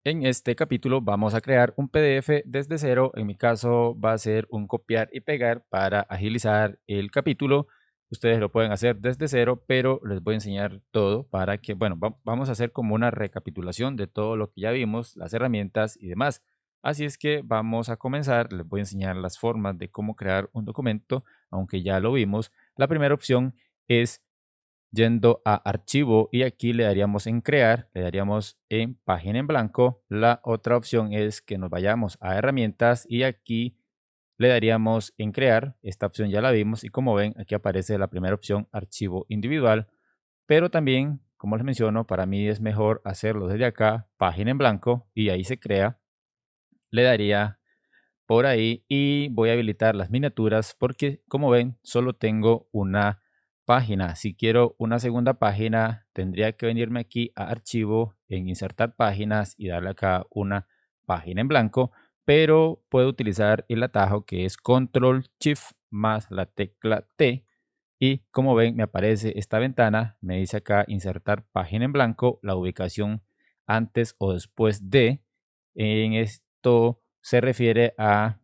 En este capítulo vamos a crear un PDF desde cero. En mi caso va a ser un copiar y pegar para agilizar el capítulo. Ustedes lo pueden hacer desde cero, pero les voy a enseñar todo para que, bueno, vamos a hacer como una recapitulación de todo lo que ya vimos, las herramientas y demás. Así es que vamos a comenzar. Les voy a enseñar las formas de cómo crear un documento, aunque ya lo vimos. La primera opción es yendo a archivo y aquí le daríamos en crear, le daríamos en página en blanco. La otra opción es que nos vayamos a herramientas y aquí le daríamos en crear. Esta opción ya la vimos y como ven aquí aparece la primera opción, archivo individual, pero también, como les menciono, para mí es mejor hacerlo desde acá, página en blanco, y ahí se crea. Le daría por ahí y voy a habilitar las miniaturas porque, como ven, solo tengo una página. Si quiero una segunda página, tendría que venirme aquí a archivo, en insertar páginas y darle acá una página en blanco, pero puedo utilizar el atajo que es control shift más la tecla T. Y como ven, me aparece esta ventana, me dice acá insertar página en blanco, la ubicación antes o después de. En esto se refiere a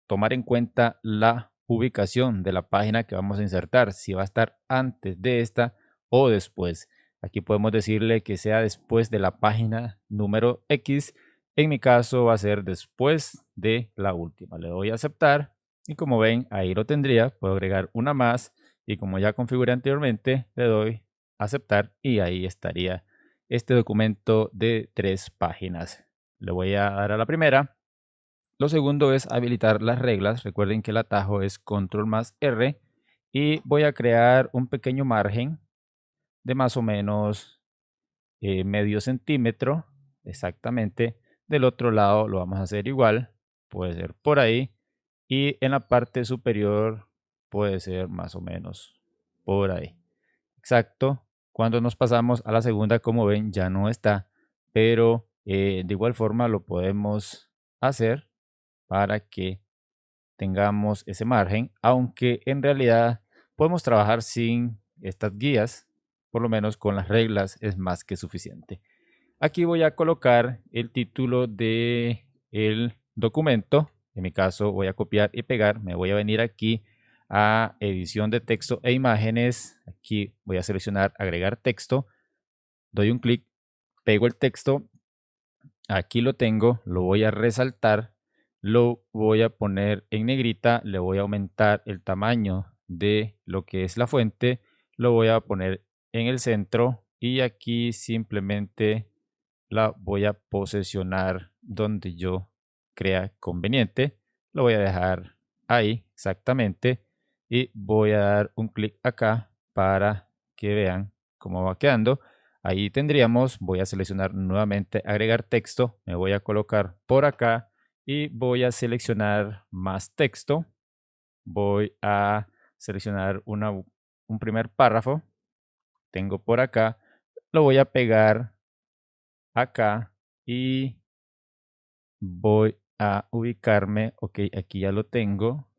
tomar en cuenta la ubicación de la página que vamos a insertar, si va a estar antes de esta o después. Aquí podemos decirle que sea después de la página número X. En mi caso va a ser después de la última. Le doy a aceptar y como ven ahí lo tendría. Puedo agregar una más y como ya configuré anteriormente le doy a aceptar y ahí estaría este documento de 3 páginas. Le voy a dar a la primera. Lo segundo es habilitar las reglas. Recuerden que el atajo es control más R y voy a crear un pequeño margen de más o menos medio centímetro exactamente. Del otro lado lo vamos a hacer igual, puede ser por ahí, y en la parte superior puede ser más o menos por ahí. Exacto. Cuando nos pasamos a la segunda, como ven, ya no está, pero de igual forma lo podemos hacer para que tengamos ese margen, aunque en realidad podemos trabajar sin estas guías, por lo menos con las reglas es más que suficiente. Aquí voy a colocar el título de el documento. En mi caso voy a copiar y pegar. Me voy a venir aquí a edición de texto e imágenes. Aquí voy a seleccionar agregar texto. Doy un clic, pego el texto. Aquí lo tengo, lo voy a resaltar, lo voy a poner en negrita, le voy a aumentar el tamaño de lo que es la fuente, lo voy a poner en el centro y aquí simplemente la voy a posicionar donde yo crea conveniente. Lo voy a dejar ahí exactamente y voy a dar un clic acá para que vean cómo va quedando. Ahí tendríamos, voy a seleccionar nuevamente agregar texto, me voy a colocar por acá y voy a seleccionar más texto. Voy a seleccionar un primer párrafo, tengo por acá, lo voy a pegar acá y voy a ubicarme. Ok, aquí ya lo tengo.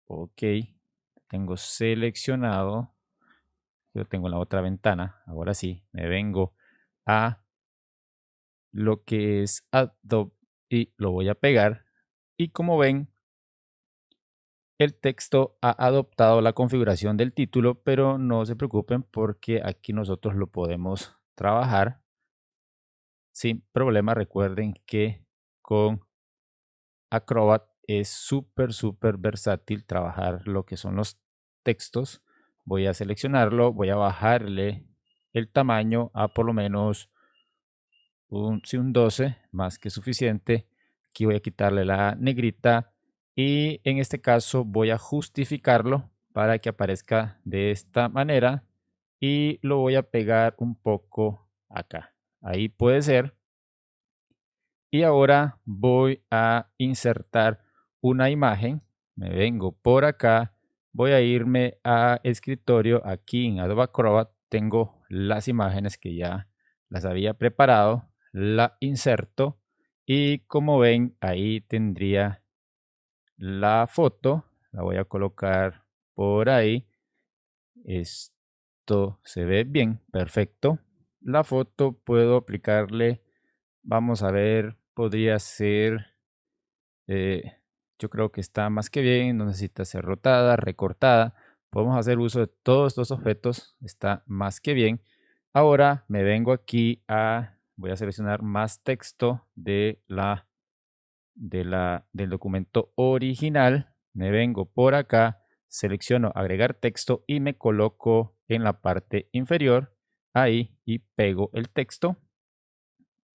Ok, tengo seleccionado. Lo tengo en la otra ventana. Ahora sí, me vengo a lo que es Adobe y lo voy a pegar. Y como ven, el texto ha adoptado la configuración del título, pero no se preocupen porque aquí nosotros lo podemos trabajar sin problema. Recuerden que con Acrobat es súper versátil trabajar lo que son los textos. Voy a seleccionarlo, voy a bajarle el tamaño a por lo menos sí, un 12, más que suficiente. Aquí voy a quitarle la negrita y en este caso voy a justificarlo para que aparezca de esta manera y lo voy a pegar un poco acá. Ahí puede ser. Y ahora voy a insertar una imagen. Me vengo por acá. Voy a irme a escritorio. Aquí en Adobe Acrobat tengo las imágenes que ya las había preparado. La inserto y como ven ahí tendría la foto. La voy a colocar por ahí. Esto se ve bien, perfecto. la foto puedo aplicarle, vamos a ver, podría ser, eh, yo creo que está más que bien, no necesita ser rotada, recortada. Podemos hacer uso de todos estos objetos, está más que bien. Ahora me vengo aquí voy a seleccionar más texto del documento original. Me vengo por acá, selecciono agregar texto y me coloco en la parte inferior, ahí, y pego el texto.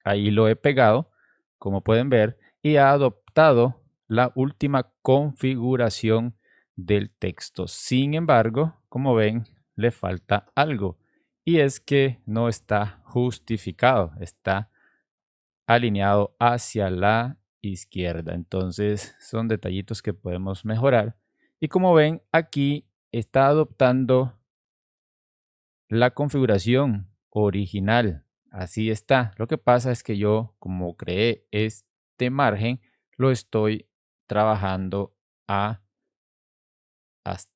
Ahí lo he pegado, como pueden ver, y ha adoptado la última configuración del texto. Sin embargo, como ven, le falta algo, y es que no está justificado, está alineado hacia la izquierda. Entonces, son detallitos que podemos mejorar. Y como ven, aquí está adoptando la configuración original. Así está. Lo que pasa es que yo, como creé este margen, lo estoy trabajando hasta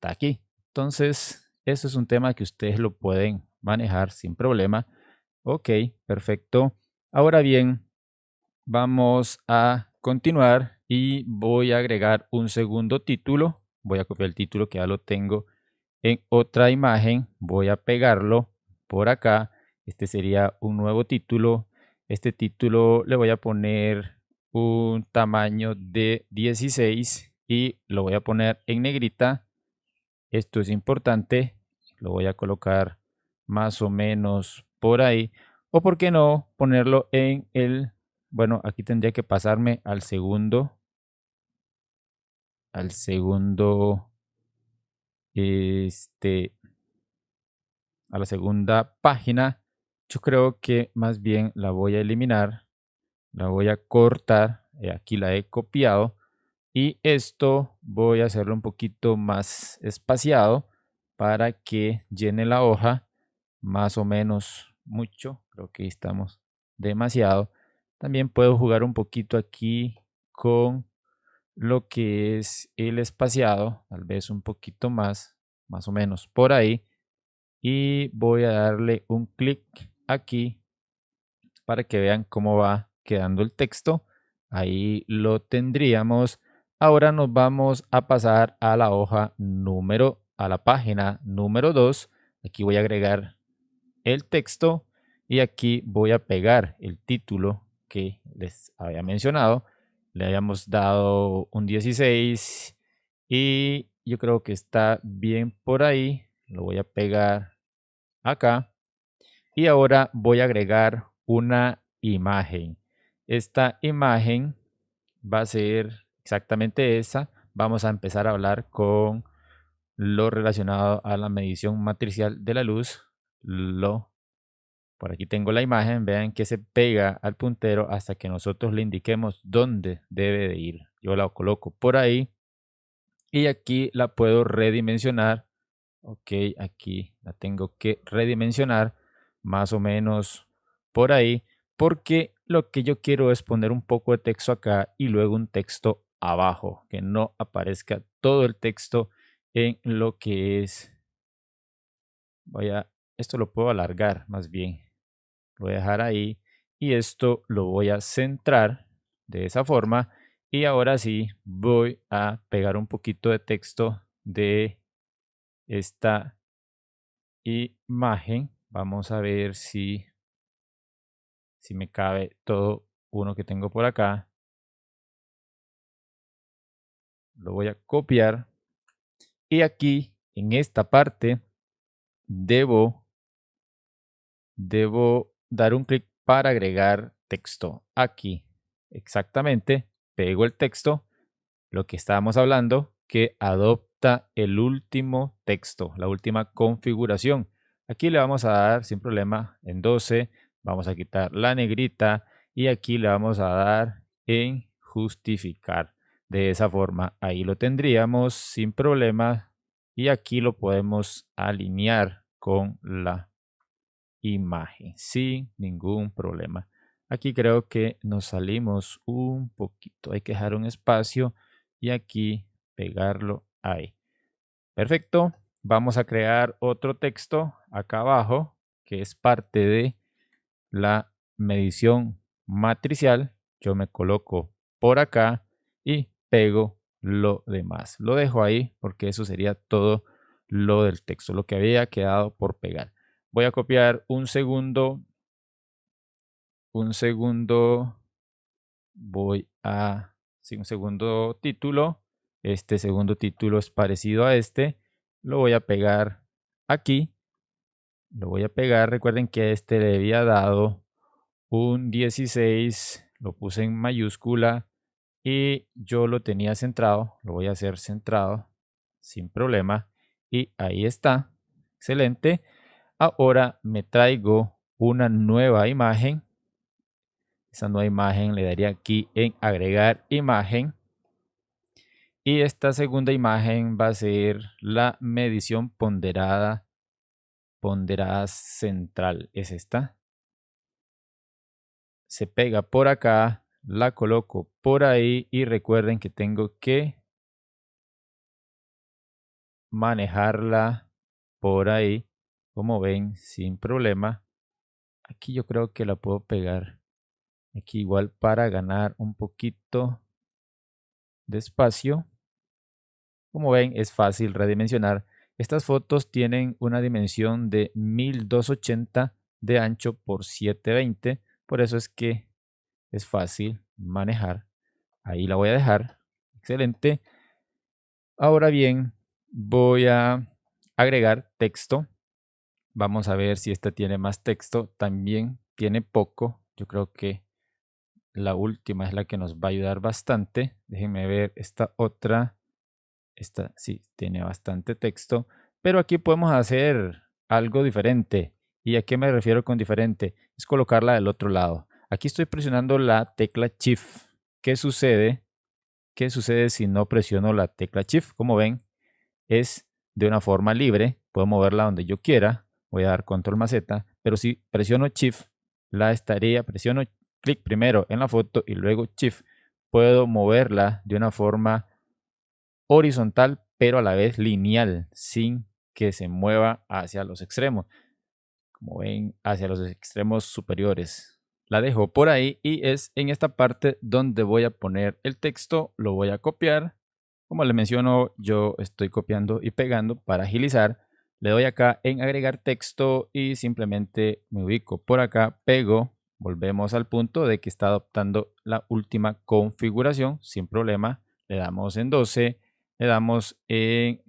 aquí. Entonces, eso es un tema que ustedes lo pueden manejar sin problema. Ok, perfecto. Ahora bien, vamos a continuar y voy a agregar un segundo título. Voy a copiar el título que ya lo tengo en otra imagen. Voy a pegarlo por acá. Este sería un nuevo título. Este título le voy a poner un tamaño de 16 y lo voy a poner en negrita. Esto es importante. Lo voy a colocar más o menos por ahí. O por qué no ponerlo en bueno, aquí tendría que pasarme al segundo, este, a la segunda página. Yo creo que más bien la voy a eliminar, la voy a cortar. Aquí la he copiado y esto voy a hacerlo un poquito más espaciado para que llene la hoja más o menos mucho. Creo que estamos demasiado. También puedo jugar un poquito aquí con lo que es el espaciado, tal vez un poquito más o menos por ahí. Y voy a darle un clic aquí para que vean cómo va quedando el texto. Ahí lo tendríamos. Ahora nos vamos a pasar a la a la página número 2. Aquí voy a agregar el texto y aquí voy a pegar el título que les había mencionado. Le habíamos dado un 16 y yo creo que está bien por ahí. Lo voy a pegar acá y ahora voy a agregar una imagen. Esta imagen va a ser exactamente esa. Vamos a empezar a hablar con lo relacionado a la medición matricial de la luz. Por aquí tengo la imagen. Vean que se pega al puntero hasta que nosotros le indiquemos dónde debe de ir. Yo la coloco por ahí y aquí la puedo redimensionar. Ok, aquí la tengo que redimensionar más o menos por ahí, porque lo que yo quiero es poner un poco de texto acá y luego un texto abajo, que no aparezca todo el texto en lo que es. Esto lo puedo alargar más bien. Lo voy a dejar ahí y esto lo voy a centrar de esa forma. Y ahora sí voy a pegar un poquito de texto de esta imagen. Vamos a ver si me cabe todo uno que tengo por acá. Lo voy a copiar y aquí en esta parte debo dar un clic para agregar texto. Aquí exactamente pego el texto, lo que estábamos hablando, que adopta el último texto, la última configuración. Aquí le vamos a dar sin problema en 12, vamos a quitar la negrita y aquí le vamos a dar en justificar. De esa forma, ahí lo tendríamos sin problema y aquí lo podemos alinear con la imagen sin ningún problema. Aquí creo que nos salimos un poquito. Hay que dejar un espacio y aquí pegarlo ahí. Perfecto. Vamos a crear otro texto acá abajo que es parte de la medición matricial, yo me coloco por acá y pego lo demás. Lo dejo ahí porque eso sería todo lo del texto, lo que había quedado por pegar. Voy a copiar un segundo, voy a, sí, un segundo título. Este segundo título es parecido a este. Lo voy a pegar aquí. Lo voy a pegar. Recuerden que a este le había dado un 16. Lo puse en mayúscula y yo lo tenía centrado. Lo voy a hacer centrado sin problema. Y ahí está. Excelente. Ahora me traigo una nueva imagen. Esa nueva imagen le daría aquí en agregar imagen. Y esta segunda imagen va a ser la medición ponderada central. Es esta. Se pega por acá, la coloco por ahí y recuerden que tengo que manejarla por ahí, como ven, sin problema. Aquí yo creo que la puedo pegar aquí igual para ganar un poquito de espacio. Como ven, es fácil redimensionar. Estas fotos tienen una dimensión de 1280 de ancho por 720. Por eso es que es fácil manejar. Ahí la voy a dejar. Excelente. Ahora bien, voy a agregar texto. Vamos a ver si esta tiene más texto. También tiene poco. Yo creo que la última es la que nos va a ayudar bastante. Déjenme ver esta otra. Esta sí tiene bastante texto, pero aquí podemos hacer algo diferente. ¿Y a qué me refiero con diferente? Es colocarla del otro lado. Aquí estoy presionando la tecla Shift. ¿Qué sucede? ¿Qué sucede si no presiono la tecla Shift? Como ven, es de una forma libre. Puedo moverla donde yo quiera. Voy a dar control más Z, pero si presiono Shift, presiono clic primero en la foto y luego Shift, puedo moverla de una forma horizontal, pero a la vez lineal, sin que se mueva hacia los extremos. Como ven, hacia los extremos superiores. La dejo por ahí y es en esta parte donde voy a poner el texto. Lo voy a copiar. Como les menciono, yo estoy copiando y pegando para agilizar. Le doy acá en agregar texto y simplemente me ubico por acá, pego. Volvemos al punto de que está adoptando la última configuración sin problema. Le damos en 12, le damos en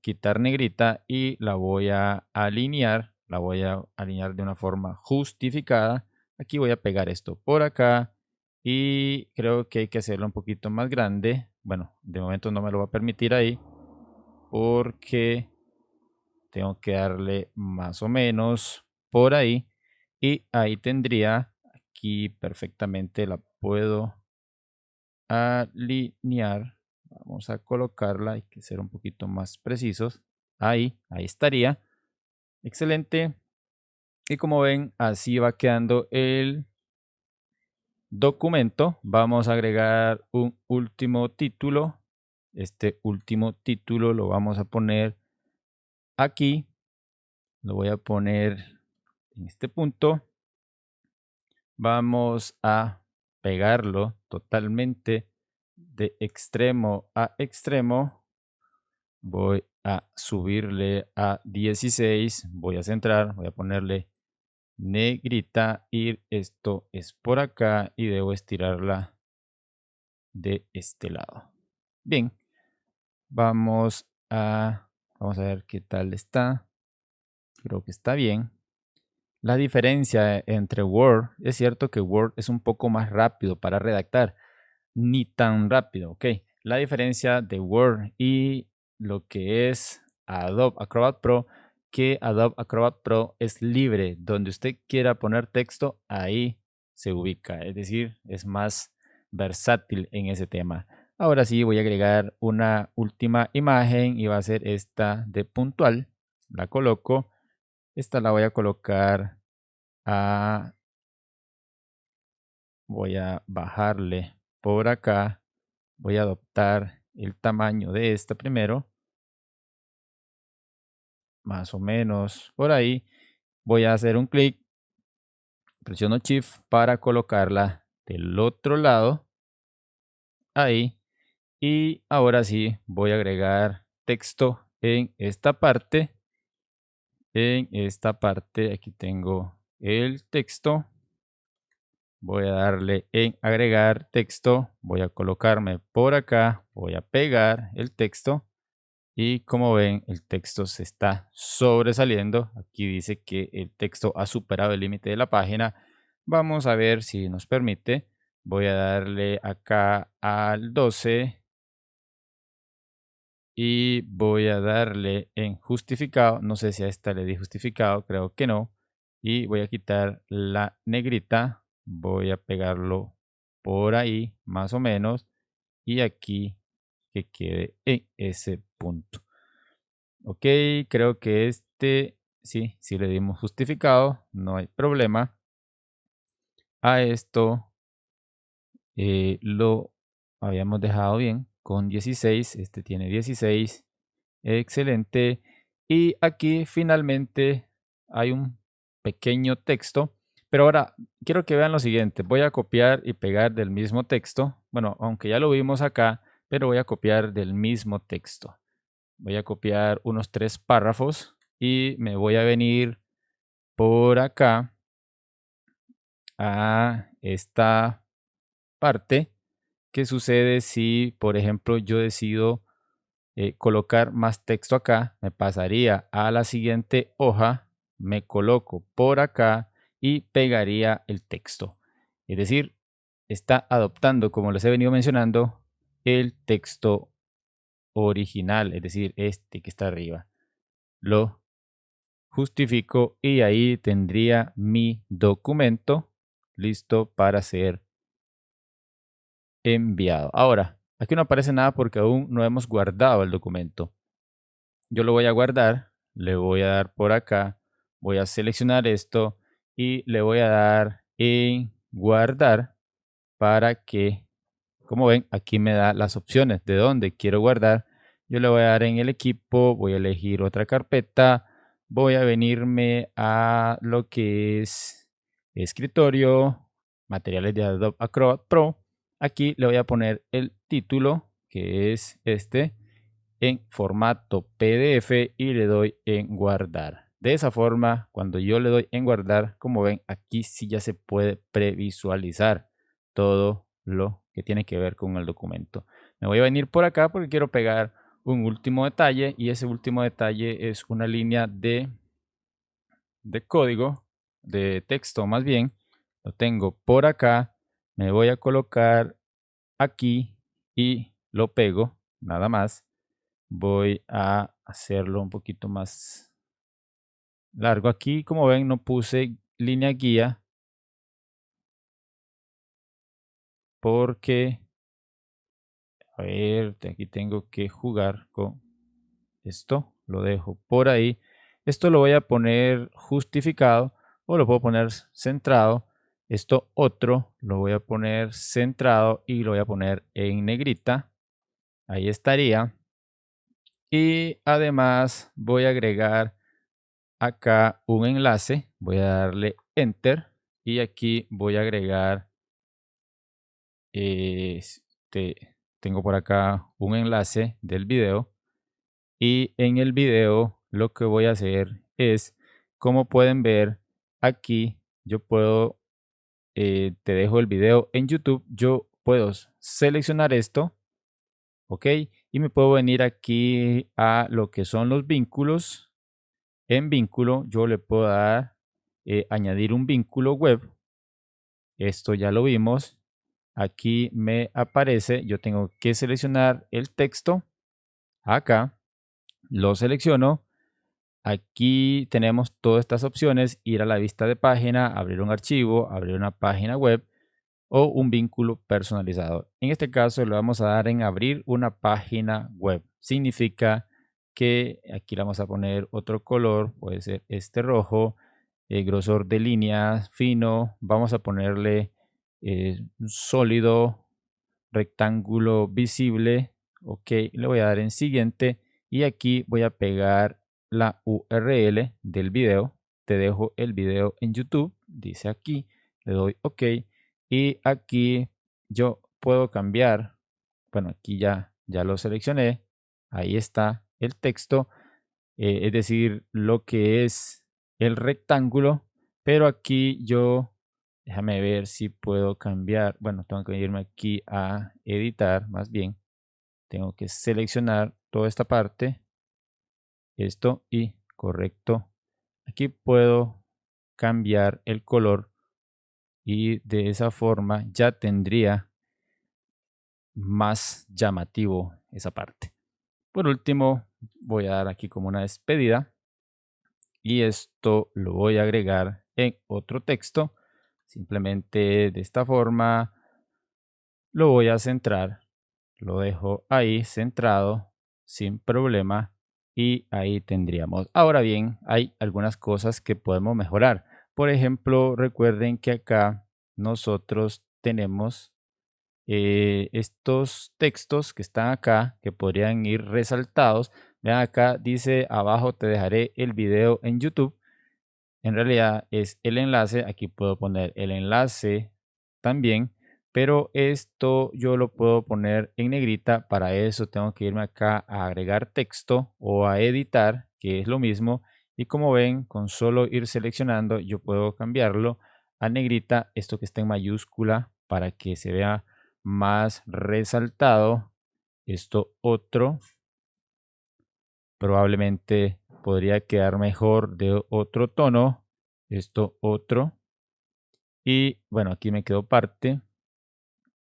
quitar negrita y la voy a alinear. La voy a alinear de una forma justificada. Aquí voy a pegar esto por acá y creo que hay que hacerlo un poquito más grande. Bueno, de momento no me lo va a permitir ahí porque tengo que darle más o menos por ahí y ahí tendría, aquí perfectamente la puedo alinear. Vamos a colocarla, hay que ser un poquito más precisos. Ahí estaría. Excelente. Y como ven, así va quedando el documento. Vamos a agregar un último título. Este último título lo vamos a poner aquí. Lo voy a poner en este punto. Vamos a pegarlo totalmente de extremo a extremo. Voy a subirle a 16. Voy a centrar. Voy a ponerle negrita y esto es por acá y debo estirarla de este lado. Bien, vamos a ver qué tal está. Creo que está bien. La diferencia entre Word, es cierto que Word es un poco más rápido para redactar, ni tan rápido, ok. La diferencia de Word y lo que es Adobe Acrobat Pro, que Adobe Acrobat Pro es libre, donde usted quiera poner texto, ahí se ubica, es decir, es más versátil en ese tema. Ahora sí voy a agregar una última imagen y va a ser esta de puntual. La coloco, esta la voy a colocar a, voy a bajarle por acá. Voy a adoptar el tamaño de esta primero, más o menos por ahí. Voy a hacer un clic, presiono Shift para colocarla del otro lado, ahí. Y ahora sí voy a agregar texto en esta parte. En esta parte aquí tengo el texto. Voy a darle en agregar texto. Voy a colocarme por acá. Voy a pegar el texto. Y como ven, el texto se está sobresaliendo. Aquí dice que el texto ha superado el límite de la página. Vamos a ver si nos permite. Voy a darle acá al 12 y voy a darle en justificado. No sé si a esta le di justificado, creo que no. Y voy a quitar la negrita. Voy a pegarlo por ahí, más o menos. Y aquí que quede en ese punto. Ok, creo que sí, sí le dimos justificado, no hay problema. A esto lo habíamos dejado bien con 16, este tiene 16, excelente. Y aquí finalmente hay un pequeño texto, pero ahora quiero que vean lo siguiente, voy a copiar y pegar del mismo texto, bueno, aunque ya lo vimos acá, pero voy a copiar del mismo texto. Voy a copiar unos 3 párrafos y me voy a venir por acá a esta parte. ¿Qué sucede si, por ejemplo, yo decido colocar más texto acá? Me pasaría a la siguiente hoja, me coloco por acá y pegaría el texto. Es decir, está adoptando, como les he venido mencionando, el texto original, es decir, este que está arriba. Lo justifico y ahí tendría mi documento listo para ser enviado. Ahora, aquí no aparece nada porque aún no hemos guardado el documento. Yo lo voy a guardar, le voy a dar por acá, voy a seleccionar esto y le voy a dar en guardar para que, como ven, aquí me da las opciones de dónde quiero guardar. Yo le voy a dar en el equipo, voy a elegir otra carpeta, voy a venirme a lo que es escritorio, materiales de Adobe Acrobat Pro. Aquí le voy a poner el título, que es este, en formato PDF y le doy en guardar. De esa forma, cuando yo le doy en guardar, como ven, aquí sí ya se puede previsualizar todo lo que tiene que ver con el documento. Me voy a venir por acá porque quiero pegar un último detalle y ese último detalle es una línea de código, de texto más bien. Lo tengo por acá, me voy a colocar aquí y lo pego, nada más. Voy a hacerlo un poquito más largo. Aquí, como ven, no puse línea guía porque, a ver, aquí tengo que jugar con esto. Lo dejo por ahí. Esto lo voy a poner justificado o lo puedo poner centrado. Esto otro lo voy a poner centrado y lo voy a poner en negrita. Ahí estaría. Y además voy a agregar acá un enlace, voy a darle enter y aquí voy a agregar, tengo por acá un enlace del video y en el video lo que voy a hacer es, como pueden ver aquí, yo puedo, te dejo el video en YouTube, yo puedo seleccionar esto, ok, y me puedo venir aquí a lo que son los vínculos. En vínculo yo le puedo dar, añadir un vínculo web. Esto ya lo vimos. Aquí me aparece, yo tengo que seleccionar el texto. Acá lo selecciono. Aquí tenemos todas estas opciones, ir a la vista de página, abrir un archivo, abrir una página web o un vínculo personalizado. En este caso le vamos a dar en abrir una página web. Significa que aquí le vamos a poner otro color, puede ser este rojo, grosor de línea fino, vamos a ponerle un sólido, rectángulo visible, ok, le voy a dar en siguiente y aquí voy a pegar la URL del video, te dejo el video en YouTube, dice aquí, le doy OK y aquí yo puedo cambiar, bueno, aquí ya lo seleccioné, ahí está el texto, es decir, lo que es el rectángulo, pero aquí yo, déjame ver si puedo cambiar, bueno, tengo que irme aquí a editar, más bien, tengo que seleccionar toda esta parte, esto y correcto. Aquí puedo cambiar el color y de esa forma ya tendría más llamativo esa parte. Por último, voy a dar aquí como una despedida y esto lo voy a agregar en otro texto. Simplemente de esta forma lo voy a centrar, lo dejo ahí centrado sin problema y ahí tendríamos. Ahora bien, hay algunas cosas que podemos mejorar. Por ejemplo, recuerden que acá nosotros tenemos estos textos que están acá, que podrían ir resaltados. Vean acá, dice abajo, te dejaré el video en YouTube. En realidad es el enlace, aquí puedo poner el enlace también, pero esto yo lo puedo poner en negrita. Para eso tengo que irme acá a agregar texto o a editar, que es lo mismo. Y como ven, con solo ir seleccionando, yo puedo cambiarlo a negrita, esto que está en mayúscula, para que se vea más resaltado. Esto otro, probablemente podría quedar mejor de otro tono, esto otro, y bueno, aquí me quedó parte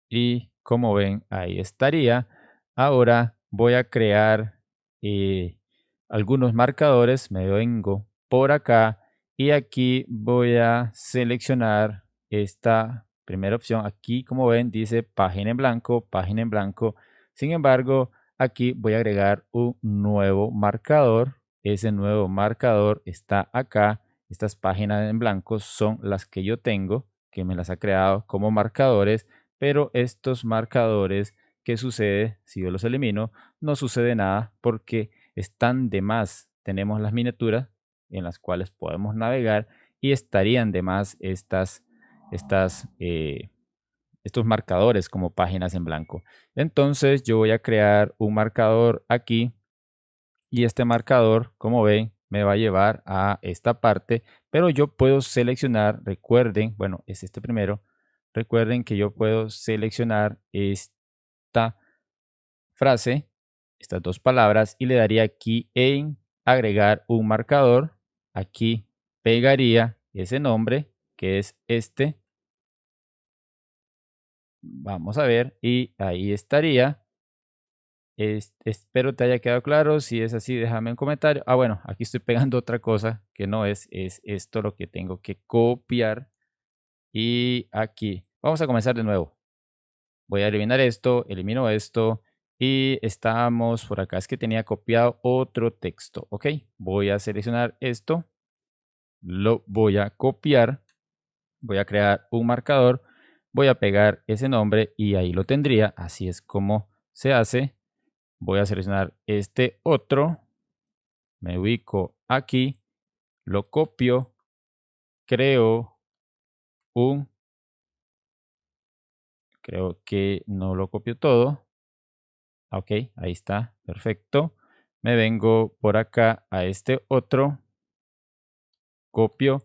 y como ven ahí estaría. Ahora voy a crear eh, algunos marcadores, me vengo por acá y aquí voy a seleccionar esta primera opción. Aquí como ven dice página en blanco, página en blanco. Sin embargo, aquí voy a agregar un nuevo marcador. Ese nuevo marcador está acá. Estas páginas en blanco son las que yo tengo, que me las ha creado como marcadores, pero estos marcadores, ¿qué sucede si yo los elimino? No sucede nada porque están de más. Tenemos las miniaturas en las cuales podemos navegar y estarían de más estos marcadores como páginas en blanco. Entonces yo voy a crear un marcador aquí y este marcador, como ven, me va a llevar a esta parte, pero yo puedo seleccionar, recuerden, bueno, es este primero, recuerden que yo puedo seleccionar esta frase, estas dos palabras, y le daría aquí en agregar un marcador, aquí pegaría ese nombre, que es este, vamos a ver, y ahí estaría. Espero te haya quedado claro. Si es así, déjame un comentario. Ah, bueno, aquí estoy pegando otra cosa que no es esto lo que tengo que copiar. Y aquí, vamos a comenzar de nuevo. Voy a eliminar esto, elimino esto y estamos por acá. Es que tenía copiado otro texto, ¿ok? Voy a seleccionar esto, lo voy a copiar, voy a crear un marcador, voy a pegar ese nombre y ahí lo tendría. Así es como se hace. Voy a seleccionar este otro, me ubico aquí, lo copio, creo un, creo que no lo copio todo. Ok, ahí está, perfecto. Me vengo por acá a este otro, copio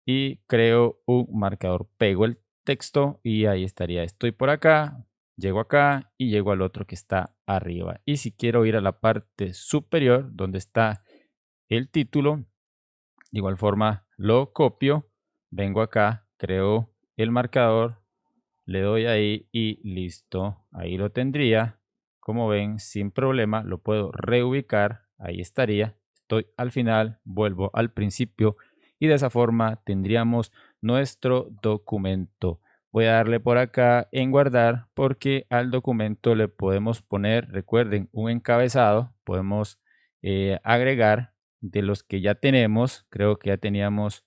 y creo un marcador. Pego el texto y ahí estaría. Estoy por acá, llego acá y llego al otro que está arriba. Y si quiero ir a la parte superior donde está el título, de igual forma lo copio, vengo acá, creo el marcador, le doy ahí y listo. Ahí lo tendría. Como ven, sin problema, lo puedo reubicar. Ahí estaría. Estoy al final, vuelvo al principio y de esa forma tendríamos nuestro documento. Voy a darle por acá en guardar porque al documento le podemos poner, recuerden, un encabezado. Podemos agregar de los que ya tenemos. Creo que ya teníamos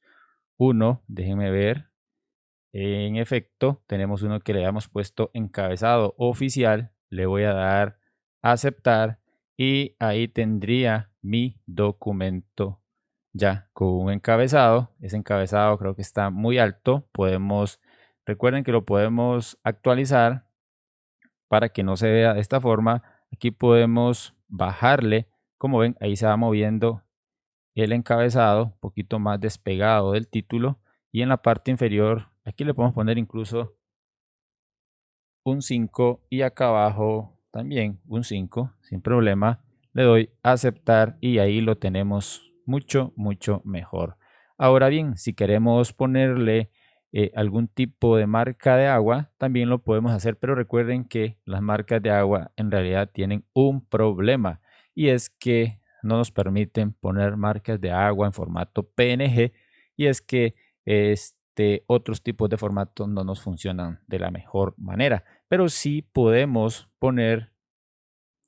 uno. Déjenme ver. En efecto, tenemos uno que le hemos puesto encabezado oficial. Le voy a dar a aceptar y ahí tendría mi documento. ya con un encabezado. Ese encabezado creo que está muy alto. Recuerden que lo podemos actualizar para que no se vea de esta forma. Aquí podemos bajarle. Como ven, ahí se va moviendo el encabezado, un poquito más despegado del título. Y en la parte inferior, aquí le podemos poner incluso un 5 y acá abajo también un 5 sin problema. Le doy a aceptar y ahí lo tenemos mucho mejor. Ahora bien, si queremos ponerle algún tipo de marca de agua, también lo podemos hacer, pero recuerden que las marcas de agua en realidad tienen un problema y es que no nos permiten poner marcas de agua en formato PNG y es que otros tipos de formatos no nos funcionan de la mejor manera, pero sí podemos poner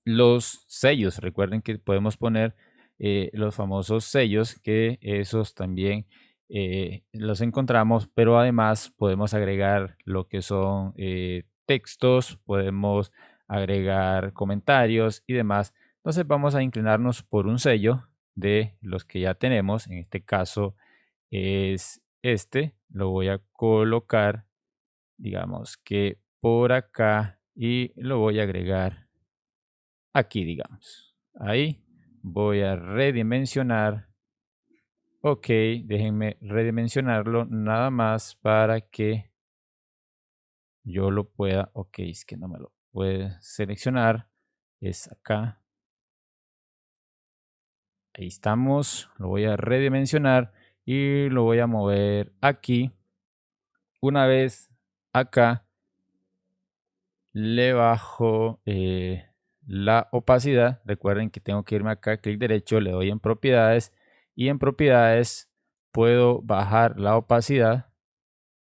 los sellos. Recuerden que podemos poner los famosos sellos, que esos también los encontramos, pero además podemos agregar lo que son textos, podemos agregar comentarios y demás. Entonces vamos a inclinarnos por un sello de los que ya tenemos. En este caso es este. Lo voy a colocar, digamos que por acá y lo voy a agregar aquí, digamos. Ahí voy a redimensionar. Ok, déjenme redimensionarlo nada más para que yo lo pueda. Ok, es que no me lo puede seleccionar. Es acá. Ahí estamos. Lo voy a redimensionar y lo voy a mover aquí. Una vez acá le bajo la opacidad. Recuerden que tengo que irme acá, clic derecho, le doy en propiedades y en propiedades puedo bajar la opacidad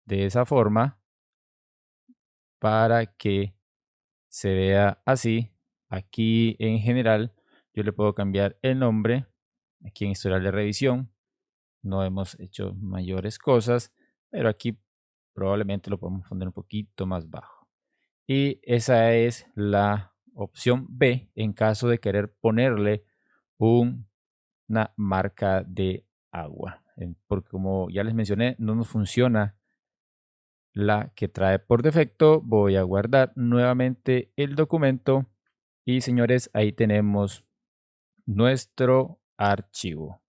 de esa forma para que se vea así. Aquí en general yo le puedo cambiar el nombre. Aquí en historial de revisión no hemos hecho mayores cosas, pero aquí probablemente lo podemos poner un poquito más bajo. Y esa es la opción B en caso de querer ponerle una marca de agua. Porque como ya les mencioné, no nos funciona la que trae por defecto. Voy a guardar nuevamente el documento y señores, ahí tenemos nuestro archivo.